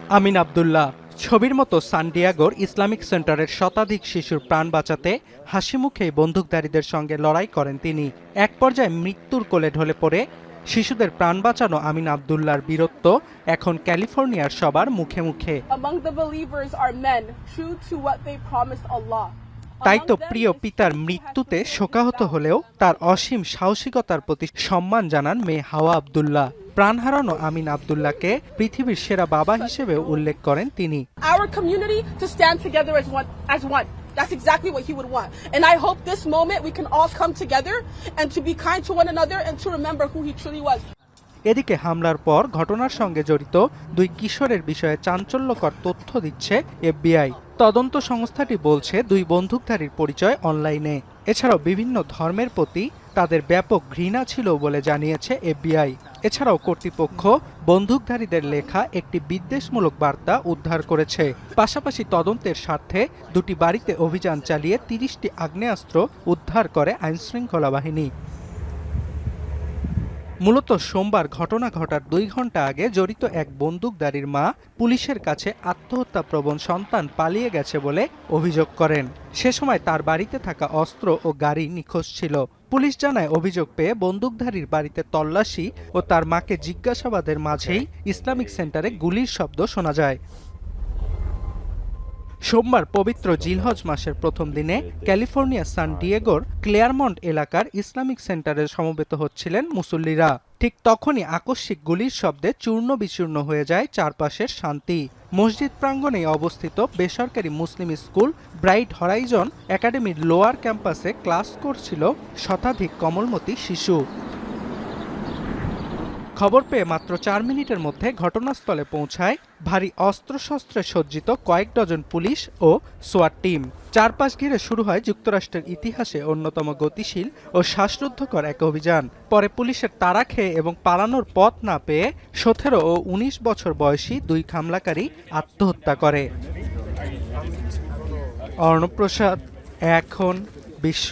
আমিন আব্দুল্লাহ। ছবির মতো সান ডিয়েগোর ইসলামিক সেন্টারের শতাধিক শিশুর প্রাণ বাঁচাতে হাসিমুখেই বন্দুকধারীদের সঙ্গে লড়াই করেন তিনি। এক পর্যায়ে মৃত্যুর কোলে ঢলে পড়ে শিশুদের প্রাণ বাঁচানো আমিন আব্দুল্লাহর বীরত্ব এখন ক্যালিফোর্নিয়ার সবার মুখে মুখে। তাই তো প্রিয় পিতার মৃত্যুতে শোকাহত হলেও তার অসীম সাহসিকতার প্রতি সম্মান জানান মেয়ে হাওয়া আব্দুল্লাহ। প্রাণ হারানো আমিন আব্দুল্লাহকে পৃথিবীর সেরা বাবা হিসেবে উল্লেখ করেন তিনি। That's exactly what he would want. And I hope this moment we can all come together and to be kind to one another and to remember who he truly was. এদিকে হামলার পর ঘটনার সঙ্গে জড়িত দুই কিশোরের বিষয়ে চাঞ্চল্যকর তথ্য দিচ্ছে এফবিআই। তদন্ত সংস্থাটি বলছে দুই বন্দুকধারীর পরিচয় অনলাইনে। এছাড়াও বিভিন্ন ধর্মের প্রতি তাদের ব্যাপক ঘৃণা ছিল বলে জানিয়েছে এফবিআই। এছাড়াও কর্তৃপক্ষ বন্দুকধারীদের লেখা একটি বিদ্বেষমূলক বার্তা উদ্ধার করেছে। পাশাপাশি তদন্তের স্বার্থে দুটি বাড়িতে অভিযান চালিয়ে ৩০টি আগ্নেয়াস্ত্র উদ্ধার করে আইনশৃঙ্খলা বাহিনী। মূলত সোমবার ঘটনা ঘটার ২ ঘণ্টা আগে জড়িত এক বন্দুকধারীর মা পুলিশের কাছে আত্মহত্যাপ্রবণ সন্তান পালিয়ে গেছে বলে অভিযোগ করেন। সে সময় তার বাড়িতে থাকা অস্ত্র ও গাড়ি নিখোঁজ ছিল। পুলিশ জানায় অভিযোগ পেয়ে বন্দুকধারীর বাড়িতে তল্লাশি ও তার মাকে জিজ্ঞাসাবাদের মাঝেই ইসলামিক সেন্টারে গুলির শব্দ শোনা যায়। সোমবার পবিত্র জিলহজ মাসের প্রথম দিনে ক্যালিফোর্নিয়া সান ডিয়েগোর ক্লেয়ারমন্ট এলাকার ইসলামিক সেন্টারে সমবেত হচ্ছিলেন মুসল্লিরা। ঠিক তখনই আকস্মিক গুলির শব্দে চূর্ণ বিচূর্ণ হয়ে যায় চারপাশের শান্তি। মসজিদ প্রাঙ্গণে অবস্থিত বেসরকারি মুসলিম স্কুল ব্রাইট হরাইজন একাডেমির লোয়ার ক্যাম্পাসে ক্লাস করছিল শতাধিক কোমলমতি শিশু। খবর পেয়ে মাত্র ৪ মিনিটের মধ্যে ঘটনাস্থলে পৌঁছায় ভারী অস্ত্রশস্ত্রে সজ্জিত কয়েক ডজন পুলিশ ও সোয়াট টিম। চারপাশ ঘিরে শুরু হয় যুক্তরাষ্ট্রের ইতিহাসে অন্যতম গতিশীল ও শ্বাসরুদ্ধকর এক অভিযান। পরে পুলিশের তাড়া খেয়ে এবং পালানোর পথ না পেয়ে ১৭ ও ১৯ বছর বয়সী দুই হামলাকারী আত্মহত্যা করে। অর্ণব প্রসাদ, এখন বিশ্ব।